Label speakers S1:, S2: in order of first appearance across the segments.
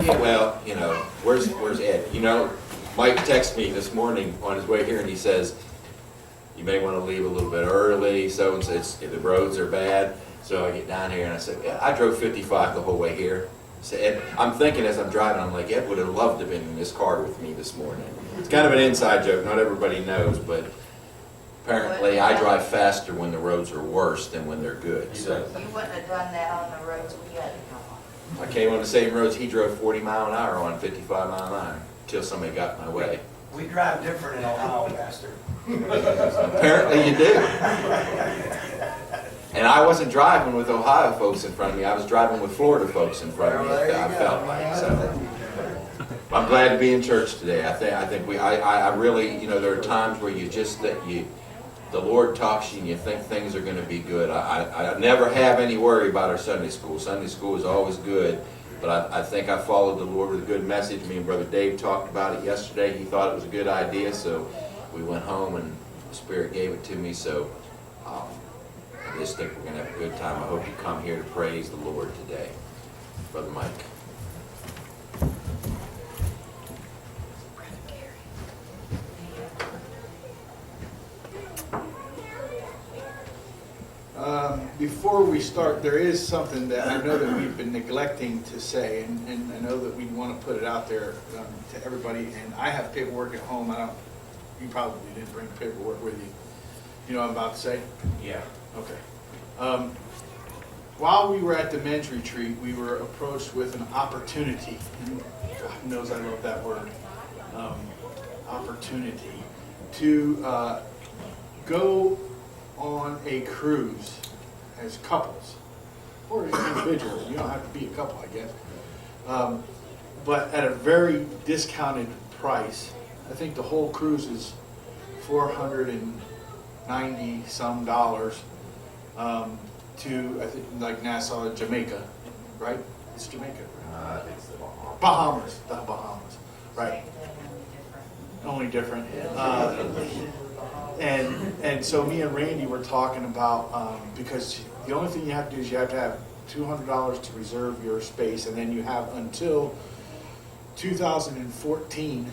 S1: Yeah, well, you know, where's Ed? You know, Mike texted me this morning on his way here, and he says, you may want to leave a little bit early, so and says the roads are bad. So I get down here, and I said, yeah, I drove 55 the whole way here. So Ed, I'm thinking as I'm driving, I'm like, Ed would have loved to have been in this car with me this morning. It's kind of an inside joke, not everybody knows, but apparently I drive faster when the roads are worse than when they're good. So
S2: You wouldn't have done that on the roads we had to come on.
S1: I came on the same roads he drove 40 mile an hour on 55 mile an hour until somebody got in my way.
S3: We drive different in Ohio, Pastor.
S1: Apparently you do. And I wasn't driving with Ohio folks in front of me. I was driving with Florida folks in front of me. I felt like so. I'm glad to be in church today. I really, you know, there are times where the Lord talks to you and you think things are going to be good. I never have any worry about our Sunday school. Sunday school is always good. But I think I followed the Lord with a good message. Me and Brother Dave talked about it yesterday. He thought it was a good idea, so we went home and the Spirit gave it to me. So I just think we're going to have a good time. I hope you come here to praise the Lord today. Brother Mike.
S4: Before we start, there is something that I know that we've been neglecting to say, and I know that we want to put it out there to everybody. And I have paperwork at home. You probably didn't bring paperwork with you. You know what I'm about to say?
S1: Yeah.
S4: Okay. While we were at the men's retreat, we were approached with an opportunity. And God knows I love that word. Opportunity to go on a cruise as couples or individuals. You don't have to be a couple, I guess. But at a very discounted price. I think the whole cruise is $490 some to, I think, like Nassau, Jamaica, right? It's Jamaica.
S1: It's the
S4: Bahamas, the Bahamas, right? Only different. And so me and Randy were talking about, because the only thing you have to do is you have to have $200 to reserve your space, and then you have until 2015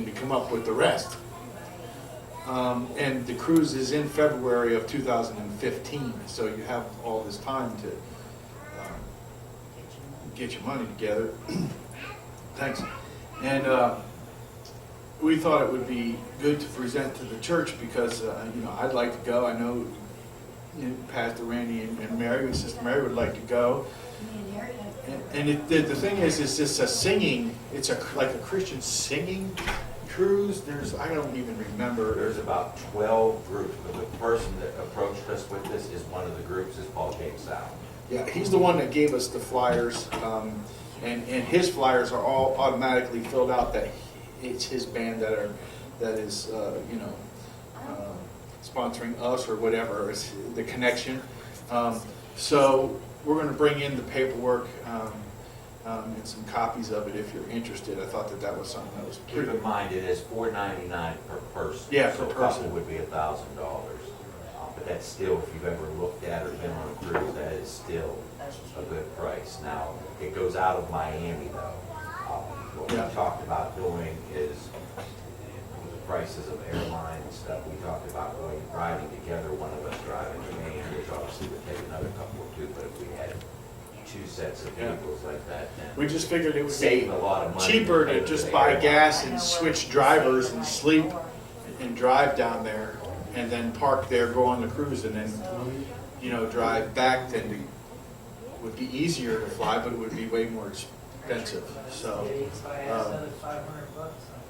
S4: to come up with the rest. And the cruise is in February of 2015, so you have all this time to get your money together. Thanks. And we thought it would be good to present to the church because you know, I'd like to go. I know, you know, Pastor Randy and Mary, Sister Mary would like to go. And the thing is this a singing? It's like a Christian singing cruise. I don't even remember.
S5: There's about 12 groups, but the person that approached us with this is one of the groups, is Paul James South.
S4: Yeah, he's the one that gave us the flyers, and his flyers are all automatically filled out that it's his band that is you know, sponsoring us or whatever. It's the connection. So we're going to bring in the paperwork and some copies of it if you're interested. I thought that was something that was pretty.
S5: Keep in mind, it is $499 per person.
S4: Yeah,
S5: so
S4: per
S5: a couple
S4: person
S5: would be $1,000. But that's still, if you've ever looked at or been on a cruise, that is still a good price. Now, it goes out of Miami though. What we talked about doing is the prices of airline and stuff. We talked about riding together, one of us driving the van, which obviously would take another couple or two, but if we had two sets of vehicles like that, then
S4: We just figured it would
S5: save
S4: be
S5: a lot of money.
S4: cheaper to just buy gas and switch drivers and sleep and drive down there and then park there, go on the cruise, and then, you know, drive back. Then it would be easier to fly, but it would be way more expensive. So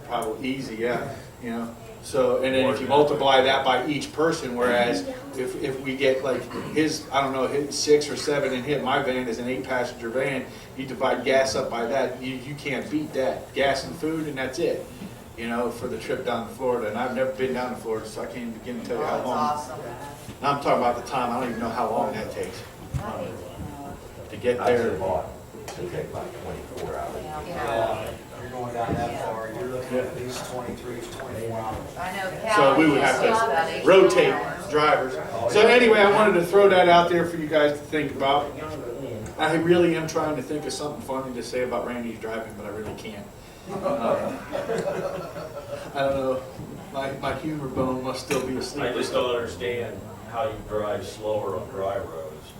S4: probably easy, yeah, you know. So, and then if you multiply that by each person, whereas if we get like his, I don't know, his 6 or 7 and hit my van is an 8-passenger van, you divide gas up by that, you can't beat that. Gas and food, and that's it, you know, for the trip down to Florida. And I've never been down to Florida, so I can't even begin to tell you how long.
S2: Awesome.
S4: Now I'm talking about the time. I don't even know how long that takes to get
S5: I
S4: there.
S5: just bought, it take about 24 hours.
S2: Yeah.
S3: You're going down that far, you're looking at least 23 to 24 hours.
S2: I know
S4: So we would have to rotate drivers. So anyway, I wanted to throw that out there for you guys to think about. I really am trying to think of something funny to say about Randy's driving, but I really can't. I don't know. My humor bone must still be asleep.
S6: I just don't understand how you drive slower on dry roads,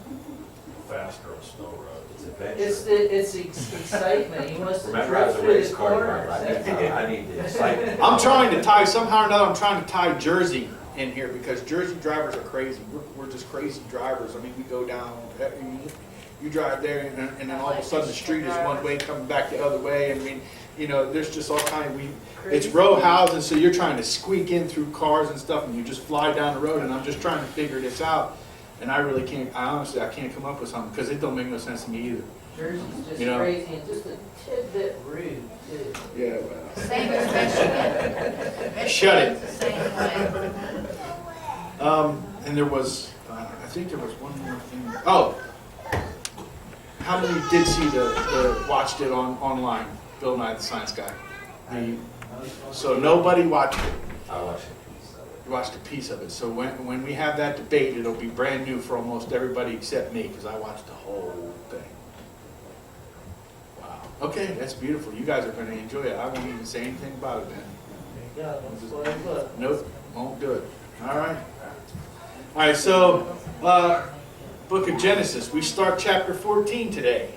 S6: faster on snow roads.
S5: It's adventure.
S7: It's excitement. He wants to
S5: Remember, I was
S7: drift
S5: a
S7: through
S5: race
S7: the
S5: car
S7: corners.
S5: driver. I need the excitement.
S4: I'm trying to tie, somehow or another, I'm trying to tie Jersey in here because Jersey drivers are crazy. We're just crazy drivers. I mean, we go down, you drive there and then all of a sudden the street is one way coming back the other way. I mean, you know, there's just all kind of, it's row houses, so you're trying to squeak in through cars and stuff and you just fly down the road and I'm just trying to figure this out. And I really can't, honestly, I can't come up with something because it don't make no sense to me either.
S7: Jersey's just
S4: You know?
S7: crazy and just a tidbit rude, too.
S4: Yeah, well.
S2: Same as Michigan.
S4: Shut it.
S2: Michigan's the same way.
S4: And there was, I think there was one more thing. Oh, how many did see watched it online? Bill Nye the Science Guy. So nobody watched it.
S5: I watched a piece of it.
S4: You watched a piece of it. So when we have that debate, it'll be brand new for almost everybody except me because I watched the whole thing. Wow. Okay, that's beautiful. You guys are going to enjoy it. I won't even say anything about it then.
S7: Yeah, don't spoil the book.
S4: Nope, won't do it. All right. All right, so book of Genesis. We start chapter 14 today.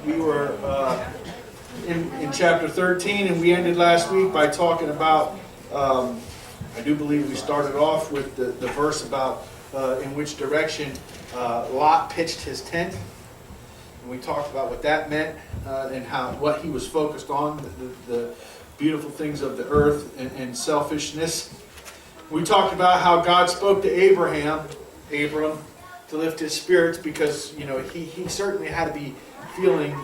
S4: We were in chapter 13, and we ended last week by talking about, I do believe we started off with the verse about in which direction Lot pitched his tent. And we talked about what that meant and what he was focused on, the beautiful things of the earth and selfishness. We talked about how God spoke to Abram, to lift his spirits because, you know, he certainly had to be feeling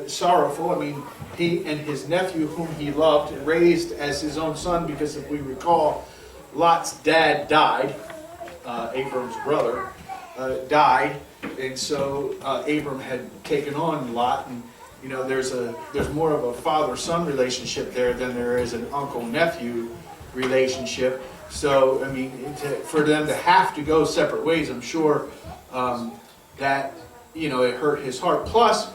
S4: sorrowful. I mean, he and his nephew, whom he loved and raised as his own son, because if we recall, Lot's dad died, Abram's brother died, and so Abram had taken on Lot, and you know, there's more of a father-son relationship there than there is an uncle-nephew relationship. So, I mean, for them to have to go separate ways, I'm sure that, you know, it hurt his heart. Plus,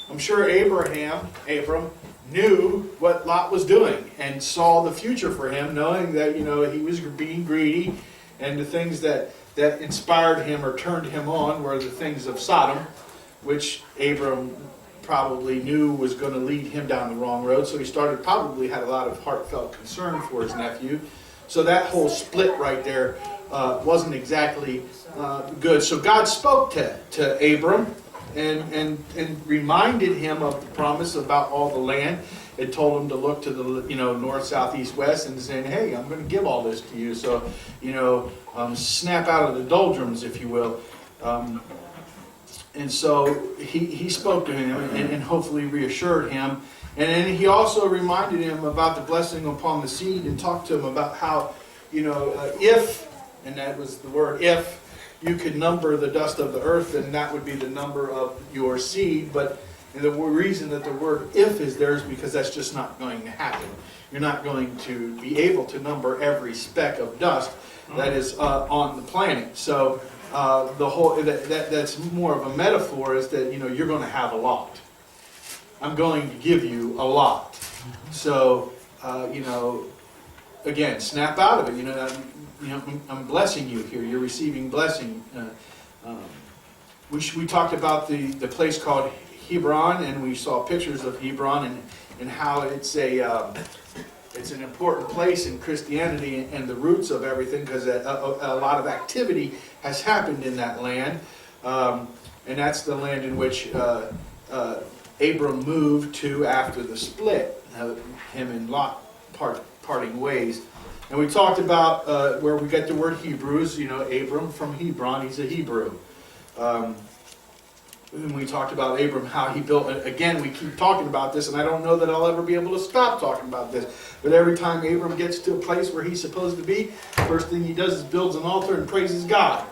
S4: I'm sure Abram knew what Lot was doing and saw the future for him, knowing that, you know, he was being greedy, and the things that inspired him or turned him on were the things of Sodom, which Abram probably knew was going to lead him down the wrong road. So he probably had a lot of heartfelt concern for his nephew. So that whole split right there wasn't exactly good. So God spoke to Abram and reminded him of the promise about all the land. It told him to look to the, you know, north, south, east, west, and saying, hey, I'm going to give all this to you. So, you know, snap out of the doldrums, if you will. And so he spoke to him and hopefully reassured him. And then he also reminded him about the blessing upon the seed and talked to him about how, you know, if, and that was the word, if you could number the dust of the earth, then that would be the number of your seed. But the reason that the word if is there is because that's just not going to happen. You're not going to be able to number every speck of dust that is on the planet. So the whole that's more of a metaphor is that, you know, you're going to have a lot. I'm going to give you a lot. So you know, again, snap out of it. You know, I'm blessing you here. You're receiving blessing. We talked about the place called Hebron, and we saw pictures of Hebron and how it's an important place in Christianity and the roots of everything, because a lot of activity has happened in that land, and that's the land in which Abram moved to after the split, him and Lot parting ways. And we talked about where we get the word Hebrews. You know, Abram from Hebron, he's a Hebrew. And we talked about Abram, how he built, again, we keep talking about this, and I don't know that I'll ever be able to stop talking about this, but every time Abram gets to a place where he's supposed to be, first thing he does is builds an altar and praises God.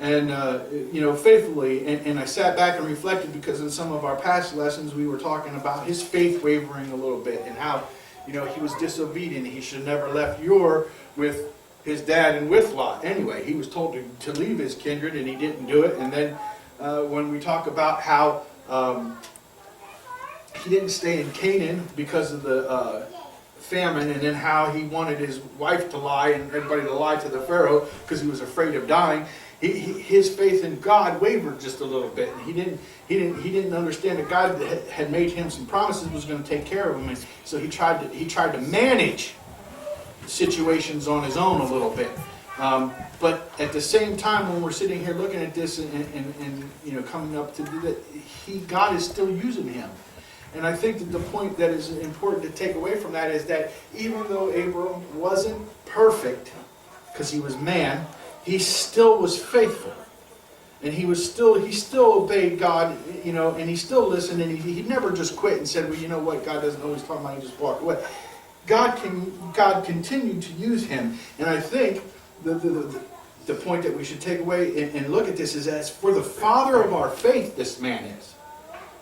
S4: And, you know, faithfully, and I sat back and reflected, because in some of our past lessons we were talking about his faith wavering a little bit, and how, you know, he was disobedient. He should have never left Ur with his dad and with Lot. Anyway, he was told to leave his kindred, and he didn't do it, and then when we talk about how he didn't stay in Canaan because of the famine, and then how he wanted his wife to lie and everybody to lie to the Pharaoh because he was afraid of dying. His faith in God wavered just a little bit. He didn't understand that God had made him some promises, was going to take care of him, and so he tried to manage situations on his own a little bit. But at the same time, when we're sitting here looking at this and coming up to do that, God is still using him. And I think that the point that is important to take away from that is that even though Abram wasn't perfect, because he was man, he still was faithful. And he still obeyed God, and he still listened, and he never just quit and said, well, you know what, God doesn't always talk about, he just walked away. God continued to use him. And I think the point that we should take away and look at this is, as for the father of our faith, this man is.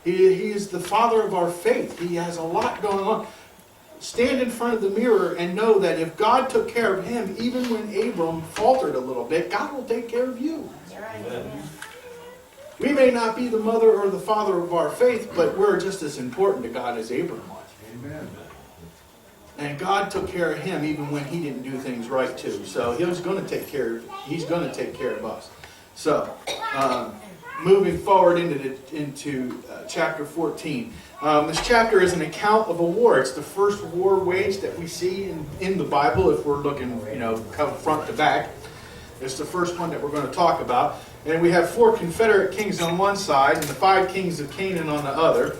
S4: He is the father of our faith. He has a lot going on. Stand in front of the mirror and know that if God took care of him, even when Abram faltered a little bit, God will take care of you.
S2: You're right.
S6: Amen.
S4: We may not be the mother or the father of our faith, but we're just as important to God as Abram was.
S3: Amen.
S4: And God took care of him even when he didn't do things right too. So he's going to take care of us. So moving forward into chapter 14. This chapter is an account of a war. It's the first war waged that we see in the Bible, if we're looking, come front to back. It's the first one that we're going to talk about. And we have 4 Confederate kings on one side and the 5 kings of Canaan on the other.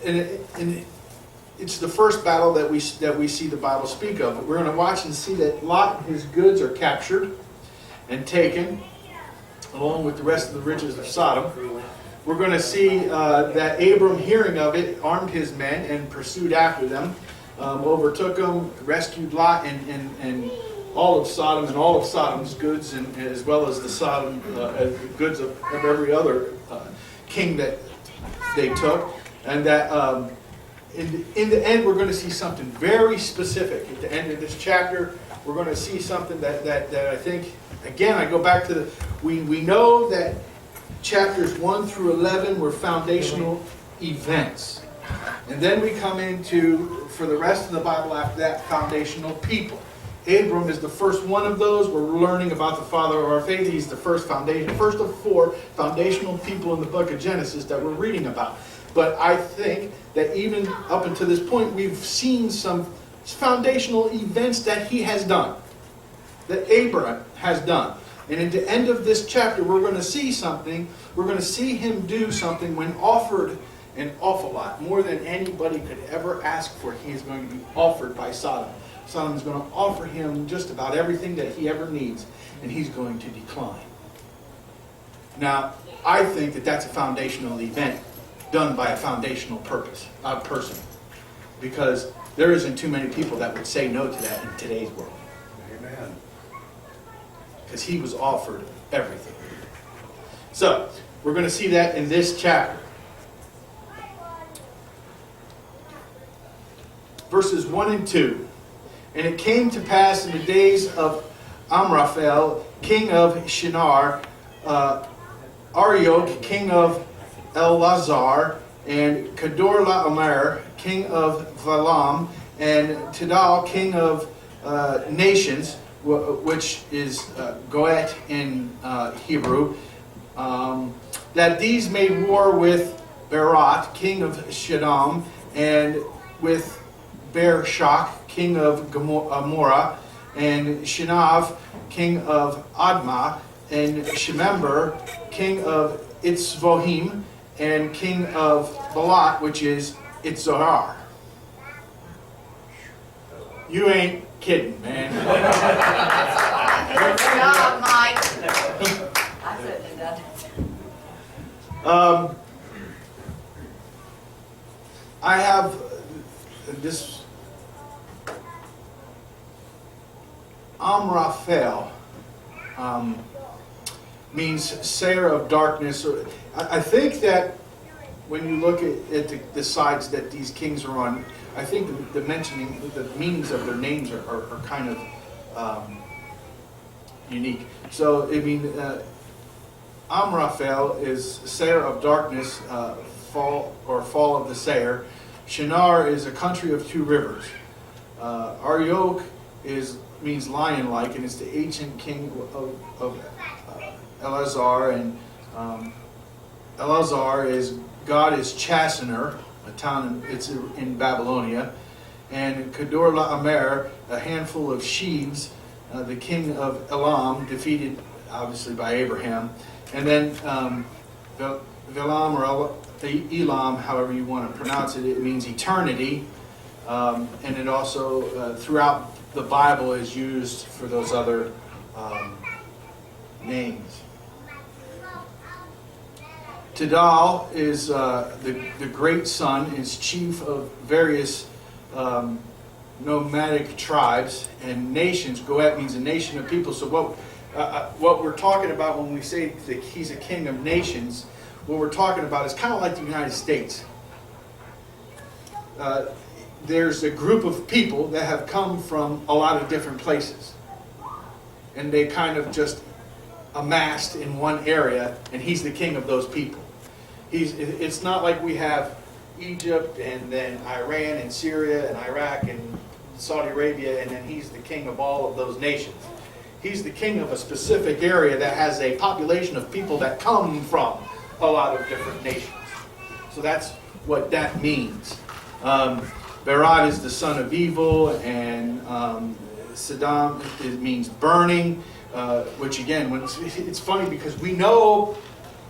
S4: And it's the first battle that we see the Bible speak of. We're going to watch and see that Lot and his goods are captured and taken, along with the rest of the riches of Sodom. We're going to see that Abram, hearing of it, armed his men and pursued after them, overtook them, rescued Lot and all of Sodom and all of Sodom's goods, and as well as the goods of every other king that they took. And that in the end, we're going to see something very specific. At the end of this chapter, we're going to see something that I think, again, I go back to we know that chapters 1 through 11 were foundational events. And then we come into, for the rest of the Bible after that, foundational people. Abram is the first one of those. We're learning about the father of our faith. He's the first of 4 foundational people in the book of Genesis that we're reading about. But I think that even up until this point, we've seen some foundational events that he has done, that Abraham has done. And at the end of this chapter, we're going to see something. We're going to see him do something when offered an awful lot, more than anybody could ever ask for. He is going to be offered by Sodom. Sodom is going to offer him just about everything that he ever needs, and he's going to decline. Now, I think that that's a foundational event done by a foundational person, because there isn't too many people that would say no to that in today's world.
S3: Amen.
S4: Because he was offered everything. So, we're going to see that in this chapter. Verses 1 and 2. And it came to pass in the days of Amraphel, king of Shinar, Arioch, king of Elazar, and Kedorlaomer, king of Valam, and Tidal, king of nations, which is Goet in Hebrew, that these made war with Berat, king of Shaddam, and with Bershach, king of Gomorrah, and Shinav, king of Admah, and Shemember, king of Itzvohim, and king of Balat, which is Itzzohar. You ain't kidding, man.
S2: Good job, Mike. I couldn't have done it.
S4: I have this Amraphel means sayer of darkness. I think that when you look at the sides that these kings are on, I think the meanings of their names are kind of unique. So, I mean, Amraphel is Seir of darkness, fall of the Seir. Shinar is a country of two rivers. Arioch means lion-like, and it's the ancient king of Elazar, and Elazar is God is Chastener, a town it's in Babylonia, and Kedor Laomer, a handful of sheaves, the king of Elam, defeated obviously by Abraham, and then Velam or Elam, however you want to pronounce it, it means eternity, and it also throughout the Bible is used for those other names. Tidal is the great son, is chief of various nomadic tribes and nations. Goet means a nation of people. So what we're talking about when we say that he's a king of nations, what we're talking about is kind of like the United States. There's a group of people that have come from a lot of different places. And they kind of just amassed in one area, and he's the king of those people. It's not like we have Egypt and then Iran and Syria and Iraq and Saudi Arabia, and then he's the king of all of those nations. He's the king of a specific area that has a population of people that come from a lot of different nations. So that's what that means. Berad is the son of evil, and Saddam, it means burning, which again, it's funny because we know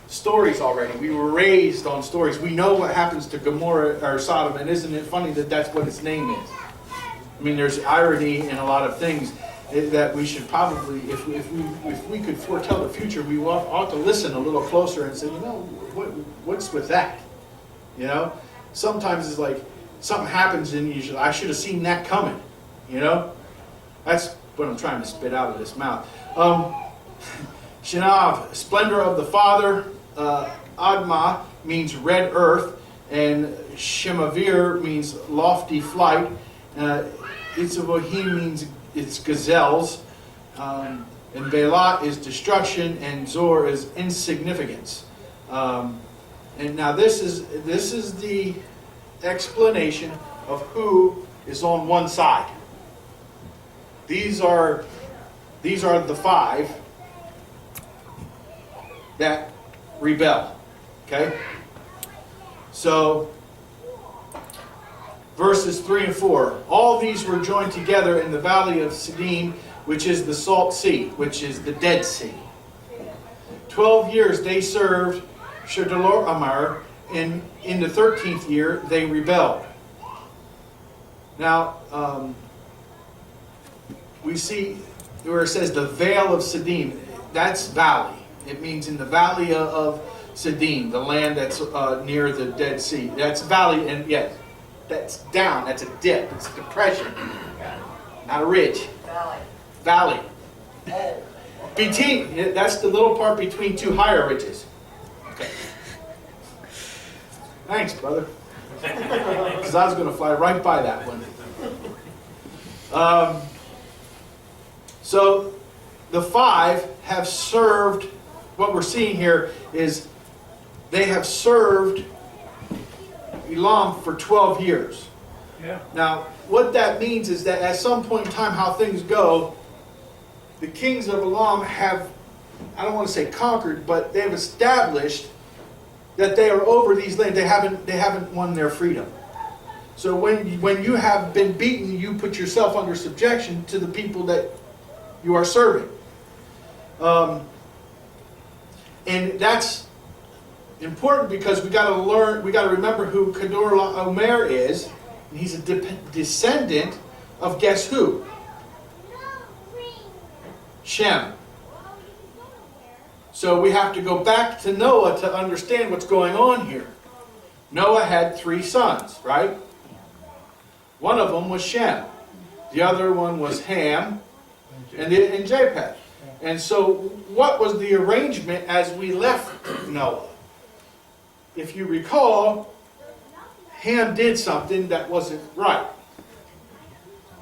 S4: stories already. We were raised on stories. We know what happens to Gomorrah or Sodom, and isn't it funny that that's what its name is? I mean, there's irony in a lot of things that we should probably, if we could foretell the future, we ought to listen a little closer and say, what's with that? You know, sometimes it's like something happens and I should have seen that coming. You know, that's what I'm trying to spit out of this mouth. Shinav, splendor of the Father. Adma means red earth, and Shemavir means lofty flight. Itzavohim means it's gazelles, and Beilat is destruction, and Zor is insignificance. And now this is the explanation of who is on one side. These are the five that rebel. Okay? So, verses 3 and 4. All these were joined together in the valley of Siddim, which is the Salt Sea, which is the Dead Sea. 12 years they served Shedalor Amar, and in the 13th year they rebelled. Now, we see where it says the Vale of Siddim. That's valley. It means in the valley of Siddim, the land that's near the Dead Sea. That's valley, and yes, that's down. That's a dip. It's a depression, not a ridge. Valley. Between, that's the little part between two higher ridges. Okay. Thanks, brother. Because I was going to fly right by that one. So the five have served. What we're seeing here is they have served Elam for 12 years.
S6: Yeah.
S4: Now, what that means is that at some point in time, how things go, the kings of Elam have, I don't want to say conquered, but they've established that they are over these lands. They haven't won their freedom. So when you have been beaten, you put yourself under subjection to the people that you are serving. And that's important because we got to remember who Kedor Laomer is. And he's a descendant of guess who? Shem. So we have to go back to Noah to understand what's going on here. Noah had 3 sons, right? One of them was Shem. The other one was Ham and Japheth. And so what was the arrangement as we left Noah? If you recall, Ham did something that wasn't right.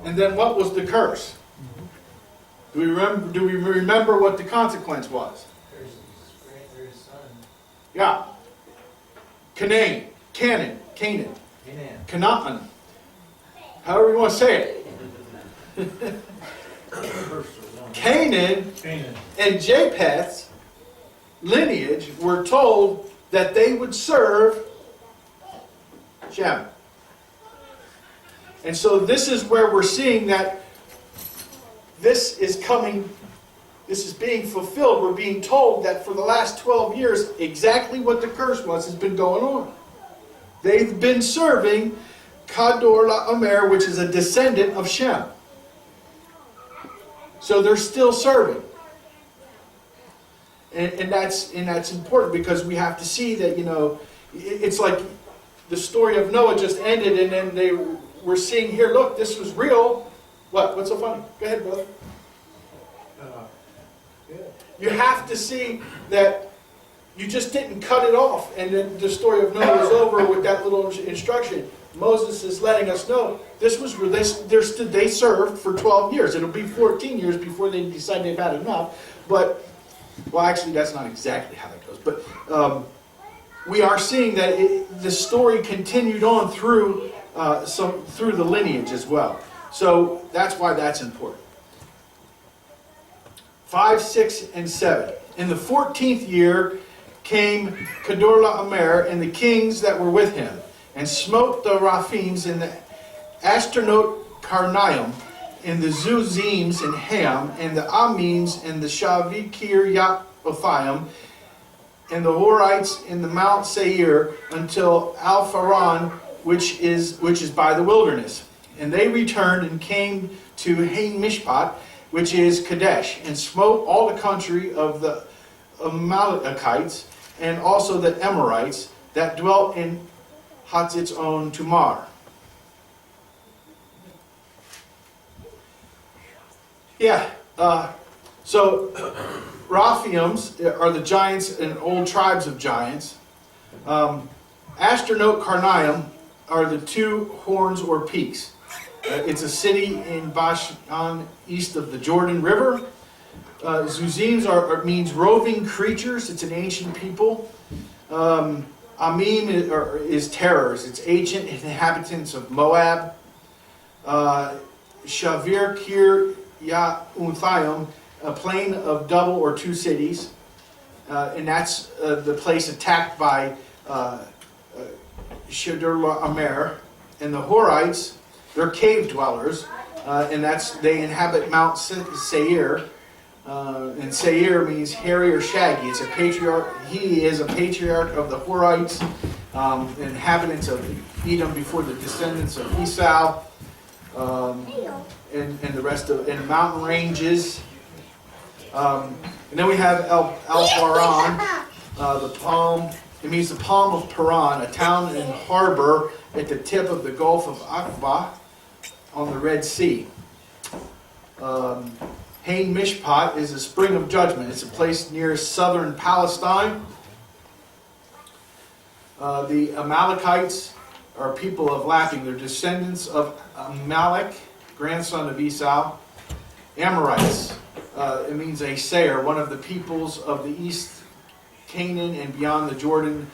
S4: And then what was the curse? Do we remember what the consequence was? Yeah. Canaan. Canaan. Canaan. However you want to say it. Canaan and Japheth's lineage were told that they would serve Shem. And so this is where we're seeing that this is coming, this is being fulfilled. We're being told that for the last 12 years, exactly what the curse was has been going on. They've been serving Kador Laomer, which is a descendant of Shem. So they're still serving. And that's important, because we have to see that, you know, it's like the story of Noah just ended, and then we're seeing here, look, this was real. What? What's so funny? Go ahead, brother. You have to see that you just didn't cut it off, and then the story of Noah is over with that little instruction. Moses is letting us know this was they served for 12 years. It'll be 14 years before they decide they've had enough. But, well, actually, that's not exactly how that goes. But we are seeing that the story continued on through the lineage as well. So that's why that's important. 5, 6, and 7. In the 14th year came Kedorlaomer and the kings that were with him, and smote the Raphims and the Ashtaroth Karnaim, and the Zuzims and Ham, and the Amims and the Shavikir Yaphim, and the Horites in the Mount Seir, until Al-Faran, which is by the wilderness. And they returned and came to Hain Mishpat, which is Kadesh, and smote all the country of the Amalekites, and also the Amorites that dwelt in Hatzitzon Tamar. Yeah, so Raphaims are the giants and old tribes of giants. Ashtaroth Karnaim are the two horns or peaks. It's a city in Bashan, east of the Jordan River. Zuzims means roving creatures. It's an ancient people. Amim is terrors. It's ancient inhabitants of Moab. Shavir Kir Ya'uthayim, a plain of double or two cities. And that's the place attacked by Kedorlaomer. And the Horites, they're cave dwellers. And they inhabit Mount Seir. And Seir means hairy or shaggy. It's a patriarch. He is a patriarch of the Horites, inhabitants of Edom before the descendants of Esau, and the rest of mountain ranges. And then we have Al-Faran, the palm. It means the palm of Paran, a town and harbor at the tip of the Gulf of Aqaba on the Red Sea. Hain Mishpat is a spring of judgment. It's a place near southern Palestine. The Amalekites are people of laughing. They're descendants of Amalek, grandson of Esau. Amorites, it means a sayer, one of the peoples of the east Canaan and beyond the Jordan.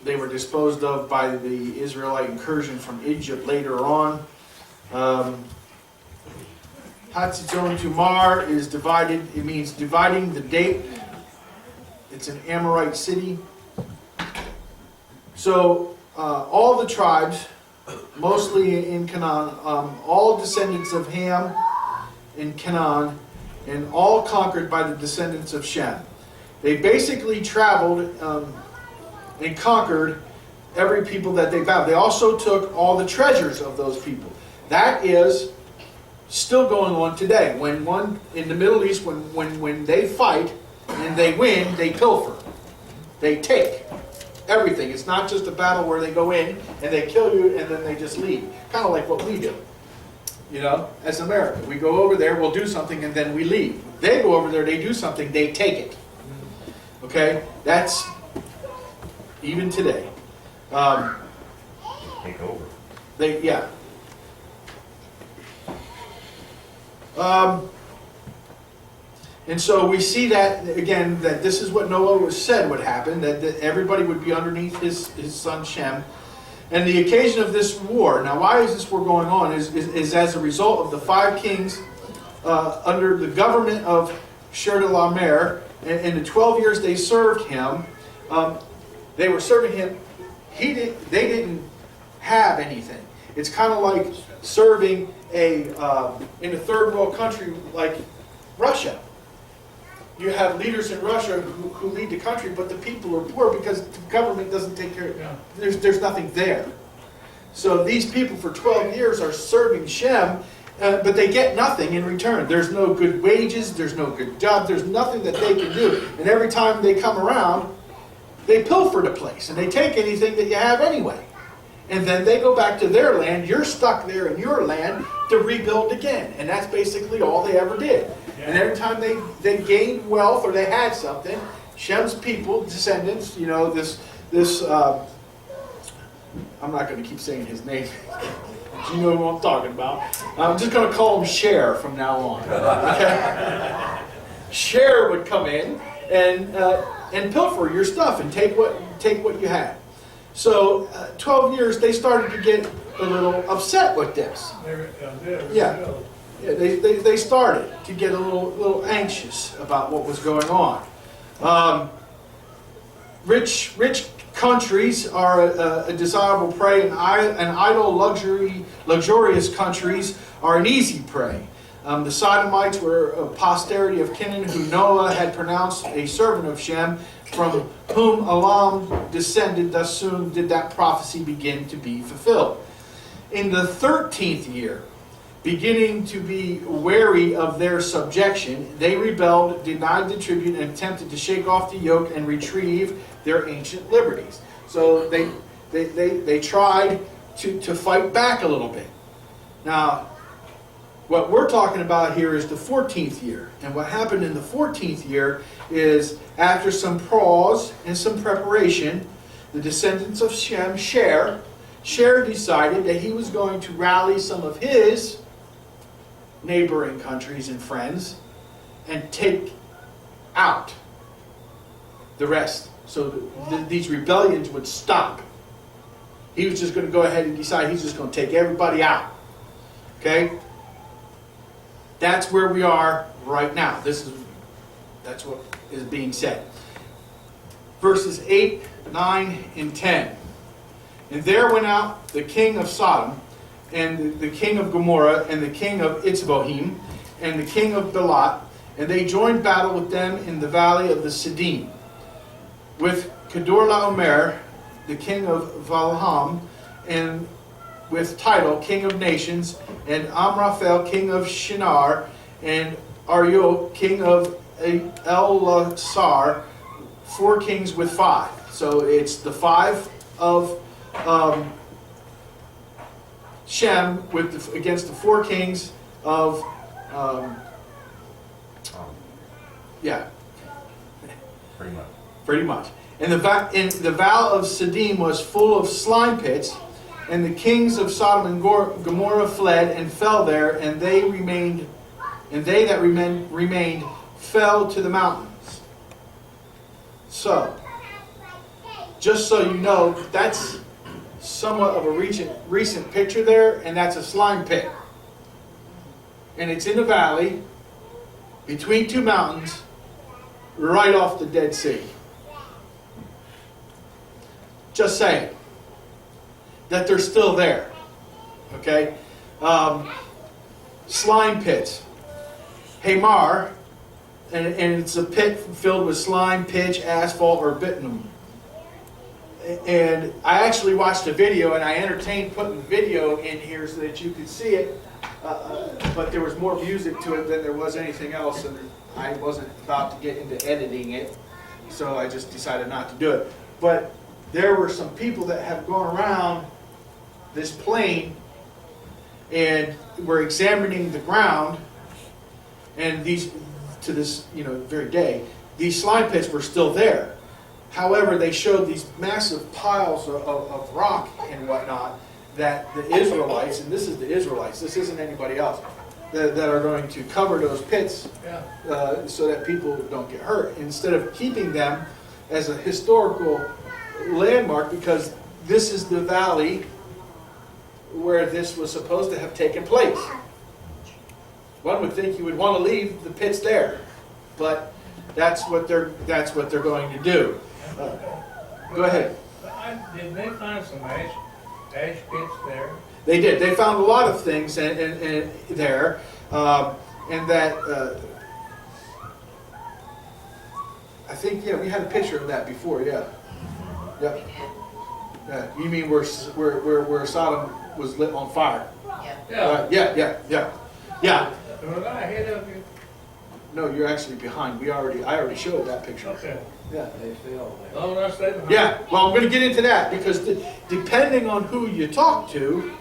S4: They were disposed of by the Israelite incursion from Egypt later on. Hatzitzon Tamar is divided. It means dividing the date. It's an Amorite city. So all the tribes, mostly in Canaan, all descendants of Ham in Canaan, and all conquered by the descendants of Shem. They basically traveled and conquered every people that they found. They also took all the treasures of those people. That is still going on today. When one in the Middle East, when they fight and they win, they pilfer. They take everything. It's not just a battle where they go in and they kill you and then they just leave. Kind of like what we do. You know, as America. We go over there, we'll do something, and then we leave. They go over there, they do something, they take it. Okay? That's even today.
S5: Take over.
S4: Yeah. And so we see that, again, that this is what Noah was said would happen, that everybody would be underneath his son Shem. And the occasion of this war, now why is this war going on, is as a result of the 5 kings under the government of Chedorlaomer, and in the 12 years they served him, they were serving him, they didn't have anything. It's kind of like serving in a third world country like Russia. You have leaders in Russia who lead the country, but the people are poor because the government doesn't take care of it. There's nothing there. So these people for 12 years are serving Shem, but they get nothing in return. There's no good wages, there's no good job, there's nothing that they can do. And every time they come around, they pilfer the place, and they take anything that you have anyway. And then they go back to their land, you're stuck there in your land to rebuild again. And that's basically all they ever did. And every time they gained wealth or they had something, Shem's people, descendants, you know, this I'm not going to keep saying his name. You know who I'm talking about. I'm just going to call him Cher from now on. Okay? Cher would come in and pilfer your stuff and take what you had. So 12 years, they started to get a little upset with this. Yeah. Yeah, they started to get a little anxious about what was going on. Rich countries are a desirable prey, and idle, luxurious countries are an easy prey. The Sodomites were a posterity of Canaan, who Noah had pronounced a servant of Shem, from whom Elam descended. Thus soon did that prophecy begin to be fulfilled. In the 13th year, beginning to be wary of their subjection, they rebelled, denied the tribute, and attempted to shake off the yoke and retrieve their ancient liberties. So they tried to fight back a little bit. Now, what we're talking about here is the 14th year. And what happened in the 14th year is, after some pause and some preparation, the descendants of Shem, Cher decided that he was going to rally some of his neighboring countries and friends and take out the rest, so these rebellions would stop. He was just going to go ahead and decide he's just going to take everybody out. Okay? That's where we are right now. That's what is being said. Verses 8, 9, and 10. And there went out the king of Sodom, and the king of Gomorrah, and the king of Itzboim, and the king of Belat, and they joined battle with them in the valley of the Siddim, with Chedorlaomer, the king of Valham, and with Tidal, king of nations, and Amraphel, king of Shinar, and Arioch, king of Elasar, 4 kings with 5. So it's the 5 of Shem against the 4 kings of yeah, pretty much. And the Val of Siddim was full of slime pits, and the kings of Sodom and Gomorrah fled and fell there, and they that remained fell to the mountains. So, just so you know, that's somewhat of a recent picture there, and that's a slime pit. And it's in the valley, between 2 mountains, right off the Dead Sea. Just saying that they're still there. Okay? Slime pits. Hamar, and it's a pit filled with slime, pitch, asphalt, or bitumen. And I actually watched a video, and I entertained putting video in here so that you could see it. But there was more music to it than there was anything else, and I wasn't about to get into editing it, so I just decided not to do it. But there were some people that have gone around this plain and were examining the ground, and to this very day, these slime pits were still there. However, they showed these massive piles of rock and whatnot that the Israelites, and this is the Israelites, this isn't anybody else, that are going to cover those pits
S7: Yeah.
S4: so that people don't get hurt, instead of keeping them as a historical landmark, because this is the valley where this was supposed to have taken place. One would think you would want to leave the pits there, but that's what they're going to do. Go ahead.
S8: Did they find some ash pits there?
S4: They did. They found a lot of things and there, and that I think we had a picture of that before. Yeah. Yep. Yeah. You mean where Sodom was lit on fire?
S2: Yeah.
S4: Yeah.
S8: Was I ahead of you?
S4: No, you're actually behind. I already showed that picture.
S8: Okay.
S4: Yeah.
S3: They fell there.
S8: Oh, I stayed behind.
S4: Yeah. Well, I'm going to get into that because depending on who you talk to,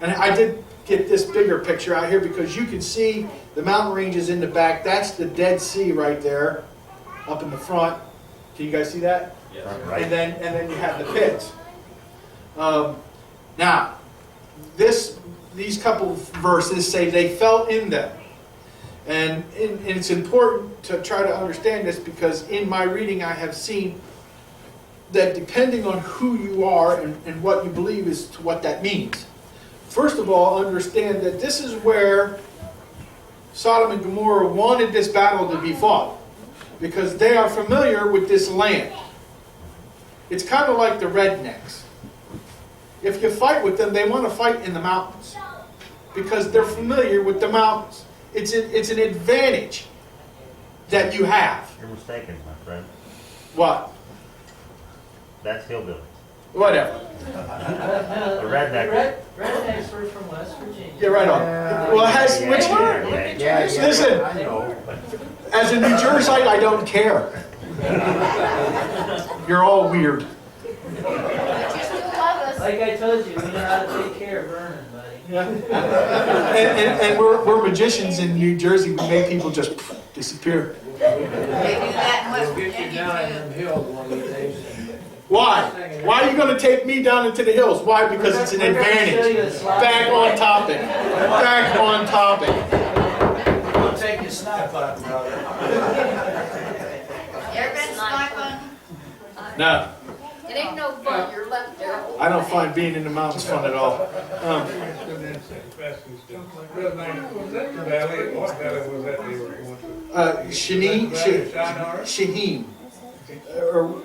S4: and I did get this bigger picture out here because you can see the mountain ranges in the back. That's the Dead Sea right there, up in the front. Can you guys see that?
S6: Yes.
S4: And then you have the pits. Now, these couple verses say they fell in them. And it's important to try to understand this because in my reading I have seen that depending on who you are and what you believe is to what that means. First of all, understand that this is where Sodom and Gomorrah wanted this battle to be fought because they are familiar with this land. It's kind of like the rednecks. If you fight with them, they want to fight in the mountains because they're familiar with the mountains. It's an advantage that you have.
S9: You're mistaken, my friend.
S4: What?
S9: That's hillbilly.
S4: Whatever.
S9: The redneck.
S7: Rednecks were from West Virginia.
S4: Yeah, right on. Well, listen,
S3: I know.
S4: as a New Jerseyite, I don't care. You're all weird.
S2: But you still love us.
S7: Like I told you, we know how to take care of Vernon, buddy.
S4: Yeah. And we're magicians in New Jersey. We make people just disappear.
S2: They do that in West
S3: We'll get you down in
S2: Virginia
S3: them hills one of these days.
S4: Why? Why are you going to take me down into the hills? Why? Because it's an advantage. Back on topic. Back on topic.
S3: We'll take your snipe out, brother.
S2: too. You ever been sniping?
S4: No,
S2: It ain't no fun, you're left there.
S4: I don't find being in the mountains fun at all.
S8: Was that the valley? What valley was that they were going to?
S4: Shaheen. Or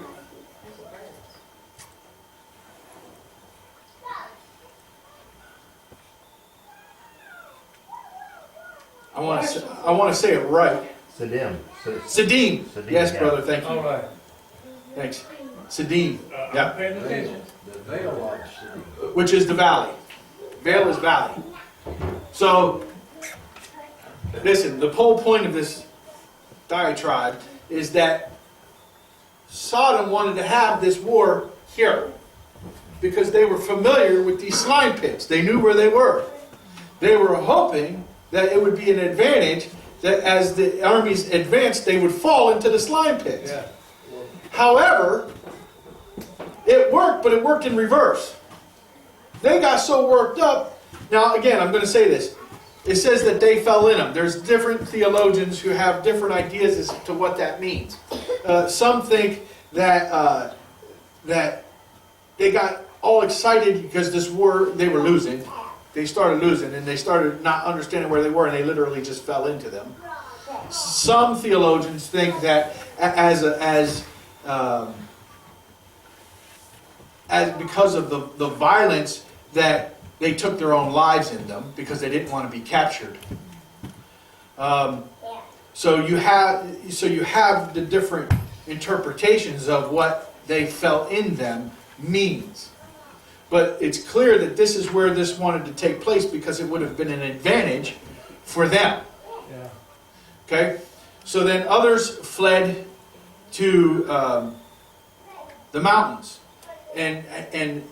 S4: I want to say it right.
S9: Sadim.
S4: Sadim.
S9: Sadim,
S4: Yes,
S9: yeah.
S4: brother. Thank
S8: All
S4: you.
S8: right.
S4: Thanks. Sadim.
S8: I'm
S4: Yeah.
S8: paying attention.
S3: The Veil Lodge City.
S4: Which is the valley. Vale is valley. So, listen, the whole point of this diatribe is that Sodom wanted to have this war here because they were familiar with these slime pits. They knew where they were. They were hoping that it would be an advantage that as the armies advanced, they would fall into the slime pits.
S8: Yeah.
S4: However, it worked, but it worked in reverse. They got so worked up. Now, again, I'm going to say this. It says that they fell in them. There's different theologians who have different ideas as to what that means. Some think that that they got all excited because this war, they were losing. They started losing, and they started not understanding where they were, and they literally just fell into them. Some theologians think that as because of the violence that they took their own lives in them because they didn't want to be captured. So you have the different interpretations of what they fell in them means. But it's clear that this is where this wanted to take place because it would have been an advantage for them.
S8: Yeah.
S4: Okay? So then others fled to the mountains. And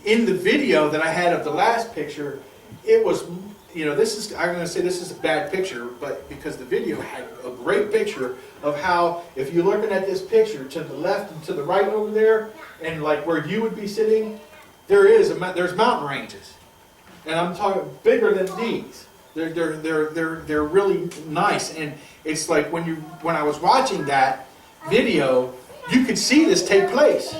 S4: in the video that I had of the last picture, it was, I'm going to say this is a bad picture, but because the video had a great picture of how, if you're looking at this picture to the left and to the right over there, and like where you would be sitting, there's mountain ranges. And I'm talking bigger than these. They're really nice, and it's like when I was watching that video, you could see this take place.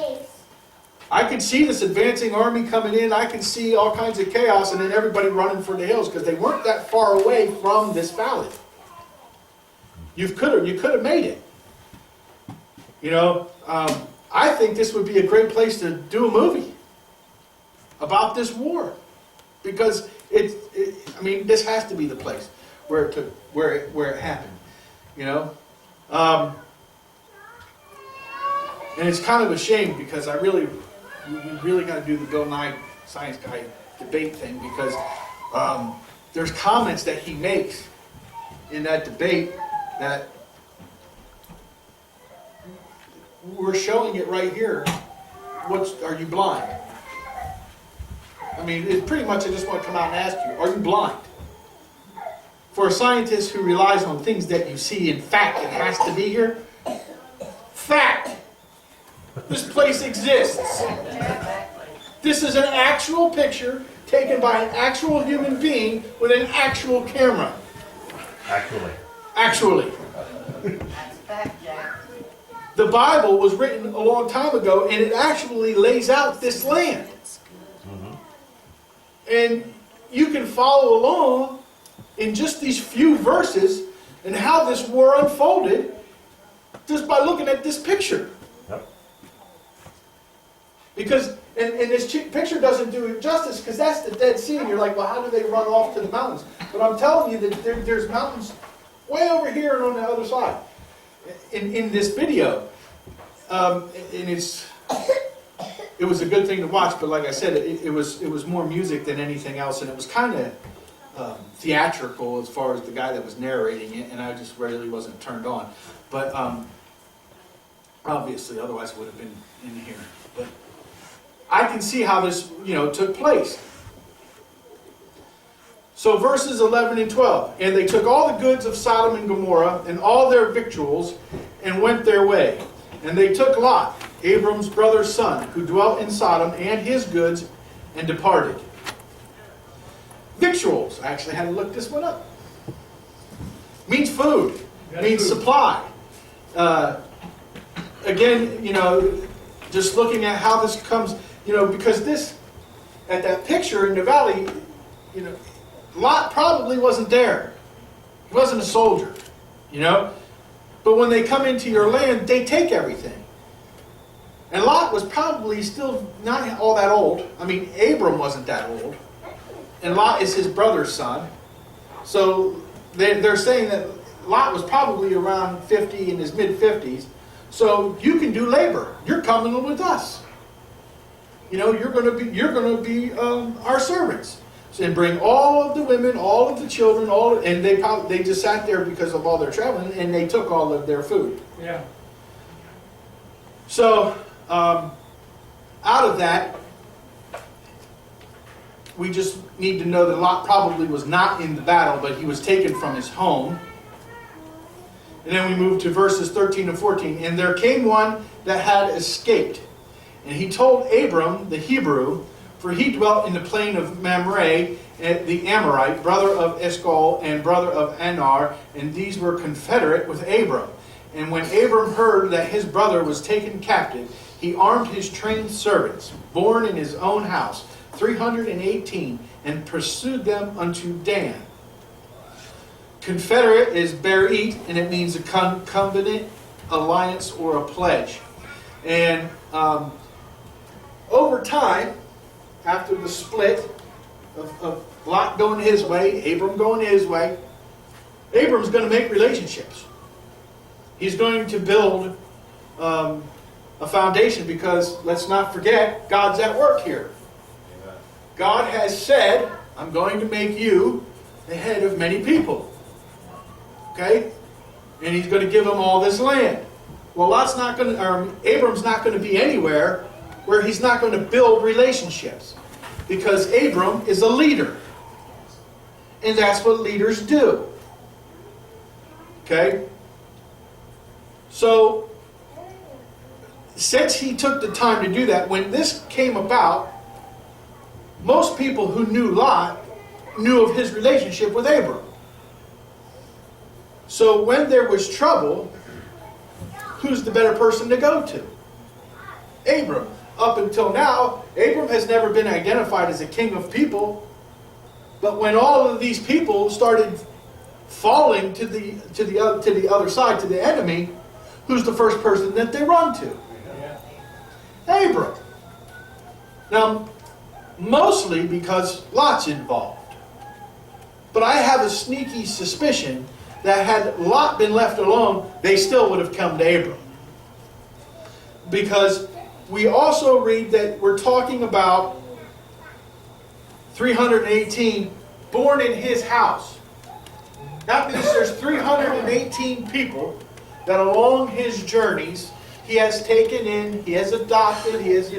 S4: I could see this advancing army coming in. I could see all kinds of chaos, and then everybody running for the hills because they weren't that far away from this valley. You could have made it. You know, I think this would be a great place to do a movie about this war, because I mean, this has to be the place where it happened. You know, and it's kind of a shame because we really got to do the Bill Nye Science Guy debate thing, because there's comments that he makes in that debate that we're showing it right here. Are you blind? I mean, it pretty much, I just want to come out and ask you, are you blind? For a scientist who relies on things that you see in fact, it has to be here. Fact! This place exists. This is an actual picture taken by an actual human being with an actual camera. Actually.
S2: That's fact, Jack.
S4: The Bible was written a long time ago, and it actually lays out this land. And you can follow along in just these few verses and how this war unfolded just by looking at this picture.
S9: Yep.
S4: Because, and this picture doesn't do it justice, because that's the Dead Sea, and you're like, well, how do they run off to the mountains? But I'm telling you that there's mountains way over here and on the other side in this video. And it was a good thing to watch, but like I said, it was more music than anything else, and it was kind of theatrical as far as the guy that was narrating it, and I just really wasn't turned on. But obviously, otherwise it would have been in here. But I can see how this, took place. So verses 11 and 12, and they took all the goods of Sodom and Gomorrah and all their victuals and went their way. And they took Lot, Abram's brother's son, who dwelt in Sodom, and his goods, and departed. Victuals, I actually had to look this one up. Means food, means supply. Again, just looking at how this comes, because at that picture in the valley, Lot probably wasn't there. He wasn't a soldier, But when they come into your land, they take everything. And Lot was probably still not all that old. I mean, Abram wasn't that old. And Lot is his brother's son. So they're saying that Lot was probably around 50, in his mid-50s. So you can do labor. You're coming with us. You're going to be our servants. And bring all of the women, all of the children, and they just sat there because of all their traveling, and they took all of their food.
S8: Yeah.
S4: So, out of that, we just need to know that Lot probably was not in the battle, but he was taken from his home. And then we move to verses 13 and 14. And there came one that had escaped, and he told Abram, the Hebrew, for he dwelt in the plain of Mamre, the Amorite, brother of Eshcol and brother of Anar, and these were confederate with Abram. And when Abram heard that his brother was taken captive, he armed his trained servants, born in his own house, 318, and pursued them unto Dan. Confederate is berit, and it means a covenant, alliance, or a pledge. And over time, after the split of Lot going his way, Abram going his way, Abram's going to make relationships. He's going to build a foundation, because let's not forget, God's at work here. God has said, I'm going to make you the head of many people. Okay? And he's going to give them all this land. Well, Abram's not going to be anywhere where he's not going to build relationships. Because Abram is a leader. And that's what leaders do. Okay? So, since he took the time to do that, when this came about, most people who knew Lot knew of his relationship with Abram. So when there was trouble, who's the better person to go to? Abram. Up until now, Abram has never been identified as a king of people. But when all of these people started falling to the other side, to the enemy, who's the first person that they run to? Abram. Now, mostly because Lot's involved. But I have a sneaky suspicion that had Lot been left alone, they still would have come to Abram. Because we also read that we're talking about 318 born in his house. That means there's 318 people that along his journeys he has taken in, he has adopted, he has,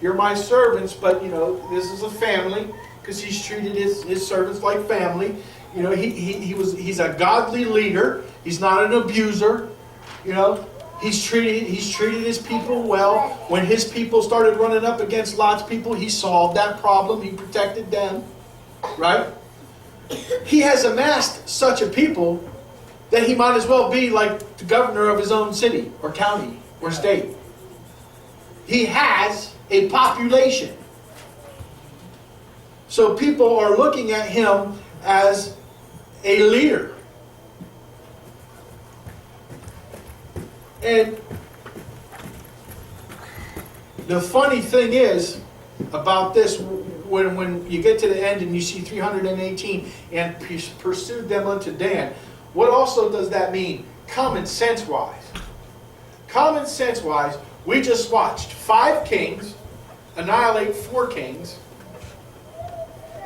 S4: you're my servants, but, this is a family, because he's treated his servants like family. He's a godly leader. He's not an abuser. He's treated his people well. When his people started running up against Lot's people, he solved that problem. He protected them. Right? He has amassed such a people that he might as well be like the governor of his own city or county or state. He has a population. So people are looking at him as a leader. And the funny thing is about this, when you get to the end and you see 318 and pursued them unto Dan, what also does that mean? Common sense wise. Common sense wise, we just watched 5 kings annihilate 4 kings.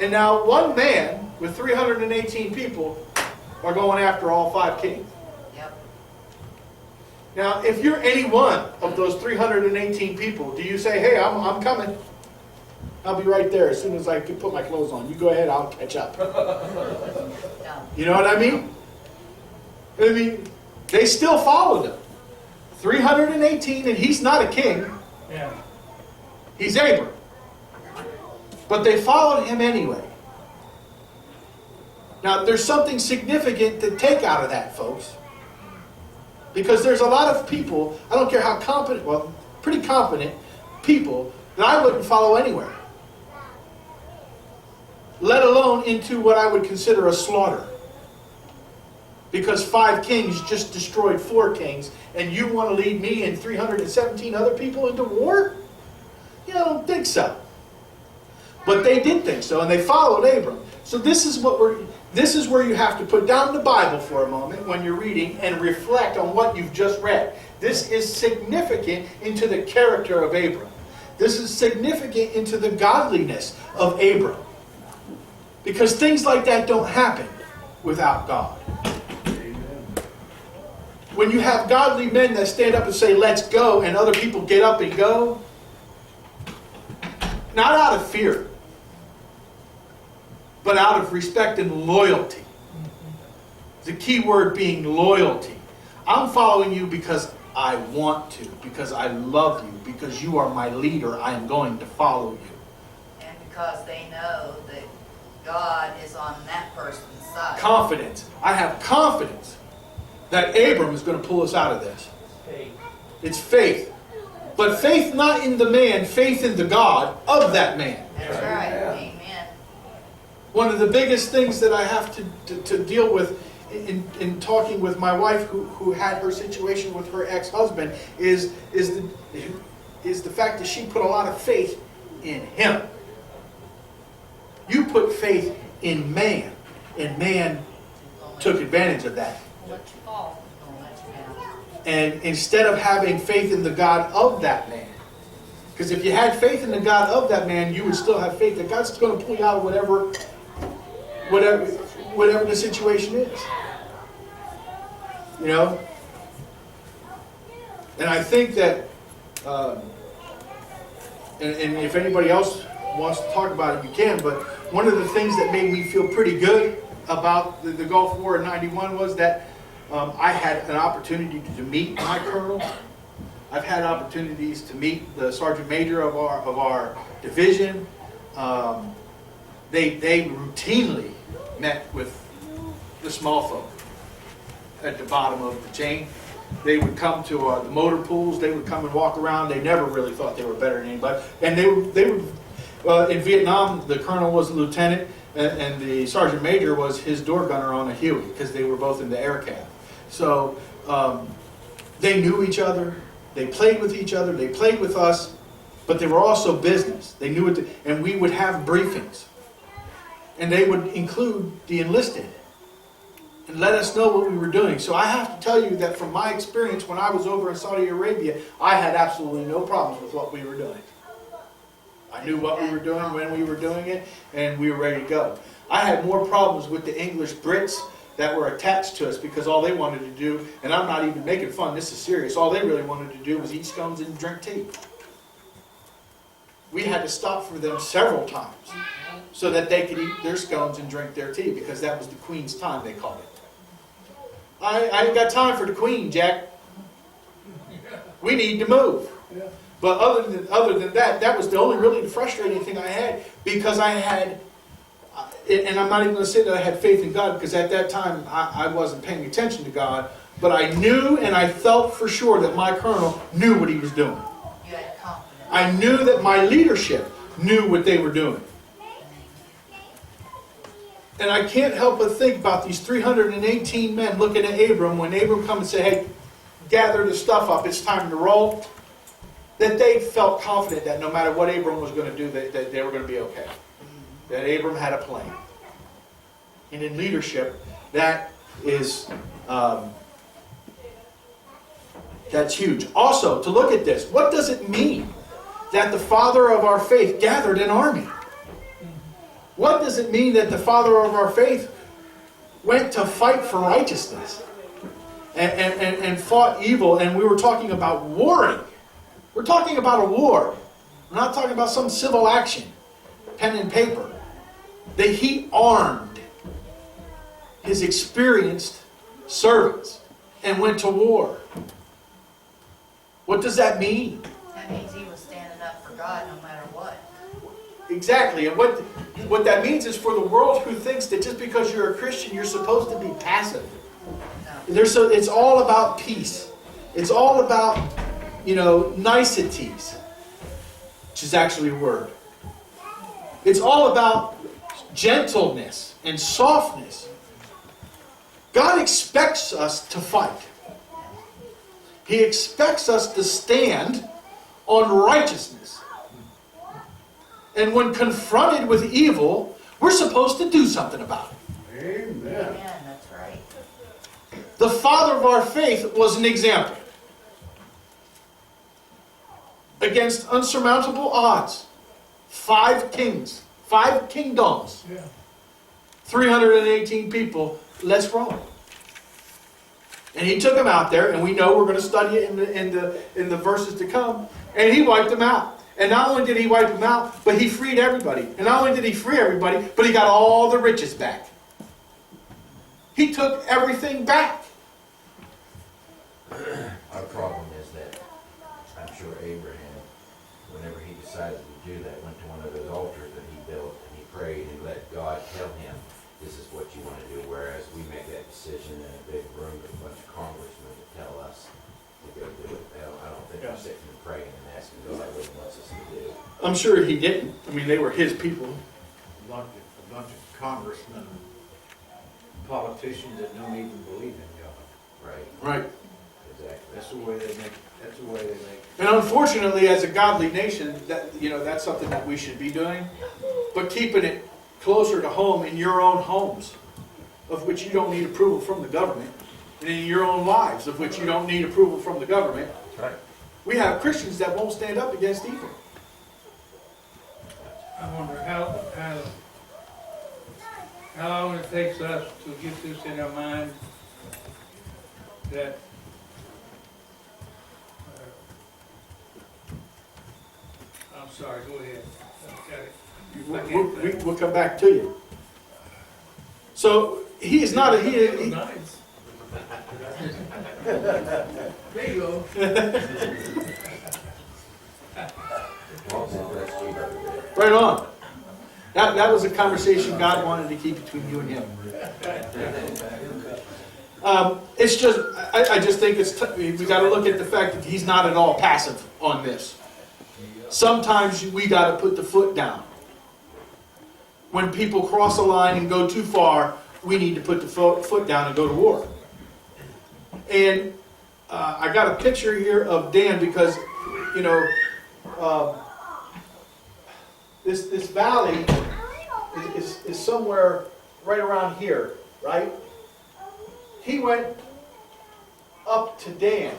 S4: And now one man with 318 people are going after all 5 kings.
S2: Yep.
S4: Now, if you're any one of those 318 people, do you say, hey, I'm coming. I'll be right there as soon as I can put my clothes on. You go ahead, I'll catch up.
S2: No.
S4: You know what I mean? They still followed him. 318, and he's not a king.
S7: Yeah.
S4: He's Abram. But they followed him anyway. Now, there's something significant to take out of that, folks. Because there's a lot of people, I don't care how competent, well, pretty competent people, that I wouldn't follow anywhere. Let alone into what I would consider a slaughter. Because 5 kings just destroyed 4 kings, and you want to lead me and 317 other people into war? I don't think so. But they did think so, and they followed Abram. So this is where you have to put down the Bible for a moment when you're reading and reflect on what you've just read. This is significant into the character of Abram. This is significant into the godliness of Abram. Because things like that don't happen without God. When you have godly men that stand up and say, let's go, and other people get up and go, not out of fear, but out of respect and loyalty. The key word being loyalty. I'm following you because I want to, because I love you, because you are my leader, I am going to follow you.
S2: And because they know that God is on that person's side.
S4: Confidence. I have confidence that Abram is going to pull us out of this. It's faith. But faith not in the man, faith in the God of that man.
S2: That's right. Amen.
S4: One of the biggest things that I have to deal with in talking with my wife who had her situation with her ex-husband is the fact that she put a lot of faith in him. You put faith in man, and man took advantage of that.
S2: Don't let you fall. Don't let you down.
S4: And instead of having faith in the God of that man, because if you had faith in the God of that man, you would still have faith that God's going to pull you out of whatever the situation is. You know? And I think that, and if anybody else wants to talk about it, you can, but one of the things that made me feel pretty good about the Gulf War in '91 was that I had an opportunity to meet my colonel. I've had opportunities to meet the sergeant major of our division. they routinely met with the small folk at the bottom of the chain. They would come to the motor pools. They would come and walk around. They never really thought they were better than anybody. And they would in Vietnam, the colonel was a lieutenant, and the sergeant major was his door gunner on a Huey, because they were both in the air cab. So they knew each other. They played with each other. They played with us. But they were also business. They knew it, and we would have briefings. And they would include the enlisted and let us know what we were doing. So I have to tell you that from my experience when I was over in Saudi Arabia, I had absolutely no problems with what we were doing. I knew what we were doing, when we were doing it, and we were ready to go. I had more problems with the English Brits that were attached to us, because all they wanted to do, and I'm not even making fun, this is serious, all they really wanted to do was eat scones and drink tea. We had to stop for them several times so that they could eat their scones and drink their tea, because that was the Queen's time, they called it. I ain't got time for the Queen, Jack. We need to move. But other than that, that was the only really frustrating thing I had, because I had, and I'm not even going to say that I had faith in God, because at that time I wasn't paying attention to God, but I knew and I felt for sure that my colonel knew what he was doing.
S2: You had confidence.
S4: I knew that my leadership knew what they were doing. And I can't help but think about these 318 men looking at Abram when Abram come and say, hey, gather the stuff up, it's time to roll. That they felt confident that no matter what Abram was going to do, that they were going to be okay. That Abram had a plan. And in leadership, that is, that's huge. Also, to look at this, what does it mean that the father of our faith gathered an army? What does it mean that the father of our faith went to fight for righteousness and fought evil? And we were talking about warring. We're talking about a war. We're not talking about some civil action, pen and paper. That he armed his experienced servants and went to war. What does that mean?
S2: That means he was standing up for God no matter what.
S4: Exactly. And what that means is, for the world who thinks that just because you're a Christian, you're supposed to be passive.
S2: No.
S4: It's all about peace. It's all about, niceties, which is actually a word. It's all about gentleness and softness. God expects us to fight. He expects us to stand on righteousness. And when confronted with evil, we're supposed to do something about it.
S8: Amen.
S2: Amen, that's right.
S4: The father of our faith was an example. Against unsurmountable odds. 5 kings, 5 kingdoms, 318 people, let's roll. And he took them out there, and we know we're going to study it in the verses to come, and he wiped them out. And not only did he wipe them out, but he freed everybody. And not only did he free everybody, but he got all the riches back. He took everything back.
S5: Our problem is that I'm sure Abraham, whenever he decided to do that, went to one of those altars that he built, and he prayed and let God tell him, this is what you want to do. Whereas we make that decision in a big room with a bunch of congressmen to tell us to go do it. I don't think we're sitting and praying and asking God what he wants us to do.
S4: I'm sure he didn't. I mean, they were his people.
S3: A bunch of congressmen, politicians that don't even believe in God.
S5: Right,
S4: Right.
S5: exactly.
S3: That's the way they make. That's the way they make.
S4: And unfortunately, as a godly nation, that's something that we should be doing. But keeping it closer to home in your own homes, of which you don't need approval from the government, and in your own lives, of which you don't need approval from the government.
S9: Right.
S4: We have Christians that won't stand up against evil.
S8: I wonder how long it takes us to get this in our mind that I'm sorry, go ahead.
S4: We'll come back to you. So he is not a he.
S8: Nice. There you go.
S5: Well, that's cheap.
S4: Right on. That was a conversation God wanted to keep between you and him. It's just, I just think we got to look at the fact that he's not at all passive on this. Sometimes we got to put the foot down. When people cross a line and go too far, we need to put the foot down and go to war. And I got a picture here of Dan because, you know, this valley is somewhere right around here, right? He went up to Dan.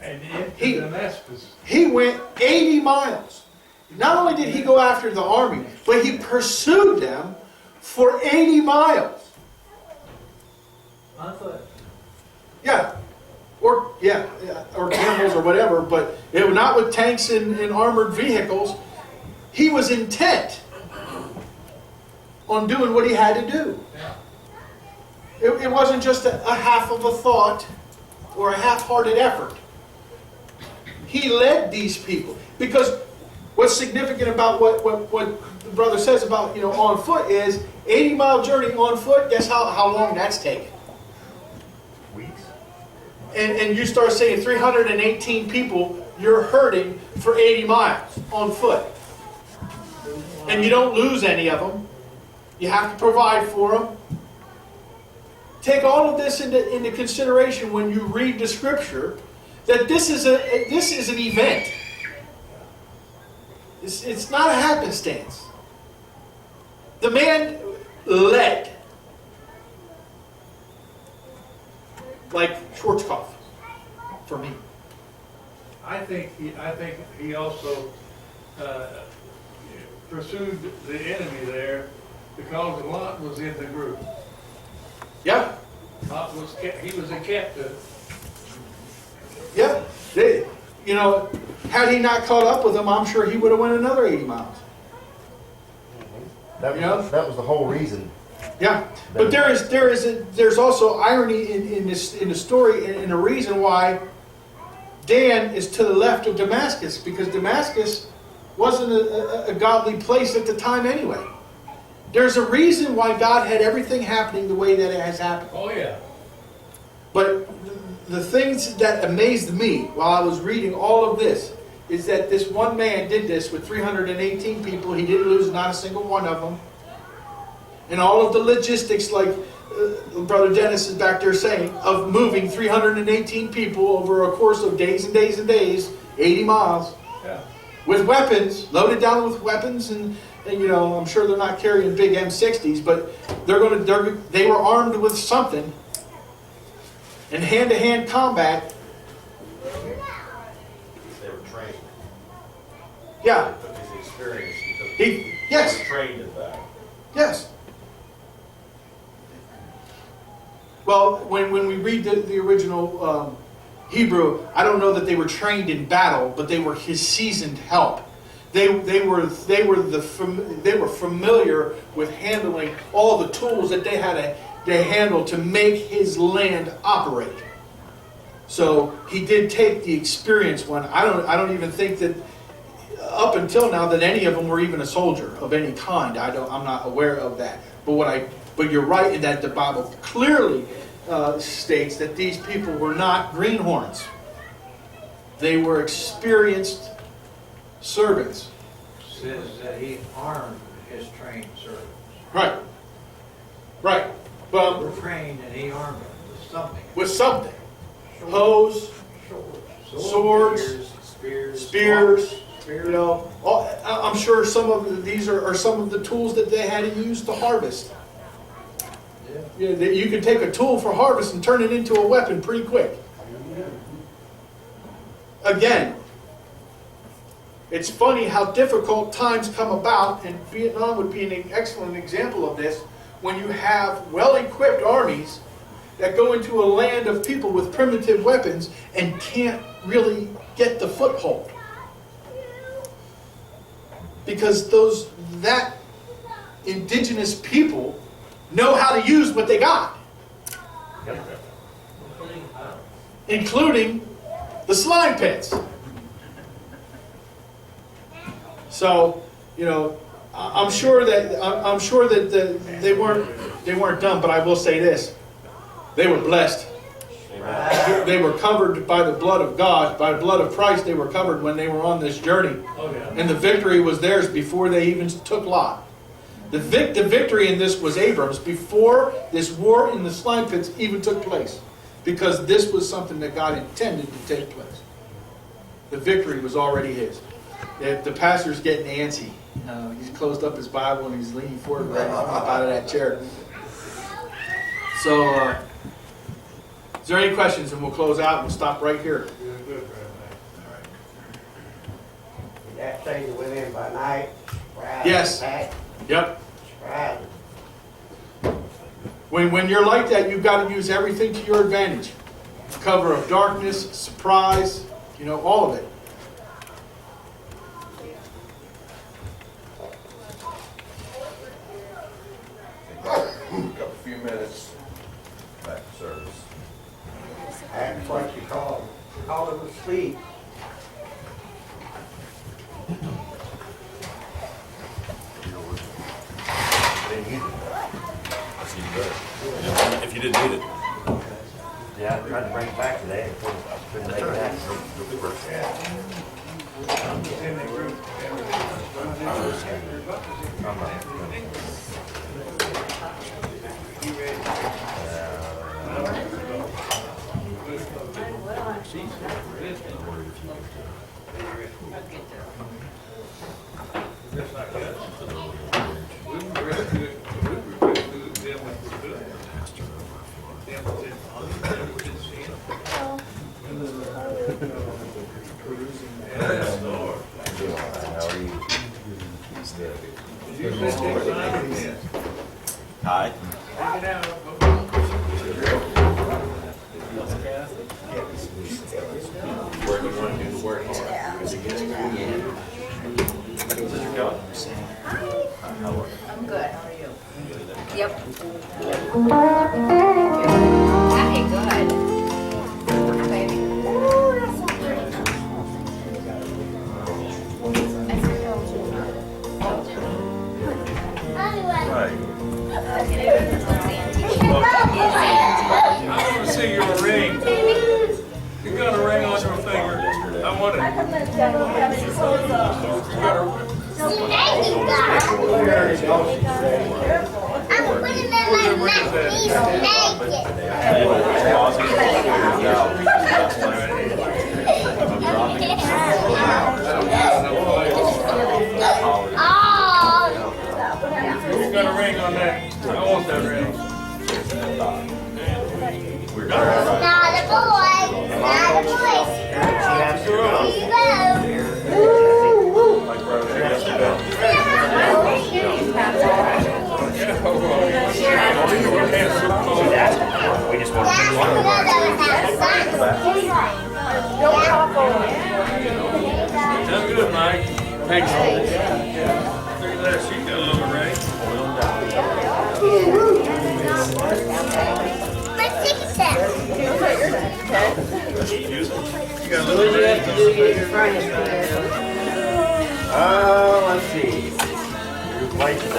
S8: And into Damascus.
S4: He went 80 miles. Not only did he go after the army, but he pursued them for 80 miles.
S7: On foot.
S4: Yeah. Or camels or whatever, but it was not with tanks and armored vehicles. He was intent on doing what he had to do. It wasn't just a half of a thought or a half-hearted effort. He led these people. Because what's significant about what the brother says about, on foot is 80-mile journey on foot, guess how long that's taken?
S9: Weeks.
S4: And you start saying 318 people you're herding for 80 miles on foot. And you don't lose any of them. You have to provide for them. Take all of this into consideration when you read the scripture, that this is an event. It's not a happenstance. The man led. Like Schwarzkopf, for me.
S8: I think he also pursued the enemy there because Lot was in the group.
S4: Yeah.
S8: He was a captive.
S4: Yeah. Had he not caught up with them, I'm sure he would have went another 80 miles.
S10: That was the whole reason.
S4: Yeah. But there's also irony in the story and a reason why Dan is to the left of Damascus, because Damascus wasn't a godly place at the time anyway. There's a reason why God had everything happening the way that it has happened.
S8: Oh yeah.
S4: But the things that amazed me while I was reading all of this is that this one man did this with 318 people. He didn't lose not a single one of them. And all of the logistics, like Brother Dennis is back there saying, of moving 318 people over a course of days and days and days, 80 miles,
S8: Yeah.
S4: with weapons, loaded down with weapons, and I'm sure they're not carrying big M60s, but they were armed with something. And hand-to-hand combat.
S6: They were trained.
S4: Yeah.
S6: They took his experience.
S4: Yes.
S6: They were trained in that.
S4: Yes. Well, when we read the original Hebrew, I don't know that they were trained in battle, but they were his seasoned help. They were familiar with handling all the tools that they had to handle to make his land operate. So he did take the experienced one. I don't even think that up until now that any of them were even a soldier of any kind. I'm not aware of that. But you're right in that the Bible clearly states that these people were not greenhorns. They were experienced servants.
S3: Says that he armed his trained servants.
S4: Right. Right.
S3: They were trained and he armed them with something.
S4: With something. Hose, swords, spears. I'm sure some of these are some of the tools that they had to use to harvest. Yeah, you can take a tool for harvest and turn it into a weapon pretty quick. Again, it's funny how difficult times come about, and Vietnam would be an excellent example of this, when you have well-equipped armies that go into a land of people with primitive weapons and can't really get the foothold. Because that indigenous people know how to use what they got. Including the slime pits. So, I'm sure that they weren't done, but I will say this: they were blessed. They were covered by the blood of God, by the blood of Christ. They were covered when they were on this journey, and the victory was theirs before they even took Lot. The victory in this was Abram's before this war in the slime pits even took place, because this was something that God intended to take place. The victory was already his. The pastor's getting antsy. He's closed up his Bible and he's leaning forward right out of that chair. So, is there any questions? And we'll close out and we'll stop right here.
S11: That thing that went in by night.
S4: Yes.
S11: Back,
S4: Yep.
S11: right.
S4: When you're like that, you've got to use everything to your advantage. Cover of darkness, surprise, all of it.
S1: Got a few minutes back to service.
S11: That's what you call it asleep.
S6: If you didn't need it.
S10: Yeah, I tried to bring it back today. I couldn't make it happen.
S6: Hi.
S1: Where do you want to do the work?
S2: I'm good, how are you? Yep. Happy, good. Baby.
S8: I want to see your ring. You got a ring on your finger. I want it. You got a ring on that. I want that ring.
S12: Not a boy. Not a boy.
S10: We just want to finish
S8: That's good, Mike. Thanks. Look at that, she got a little ring.
S12: My ticket tag.
S8: You got a little ring.
S10: let's see. Replace the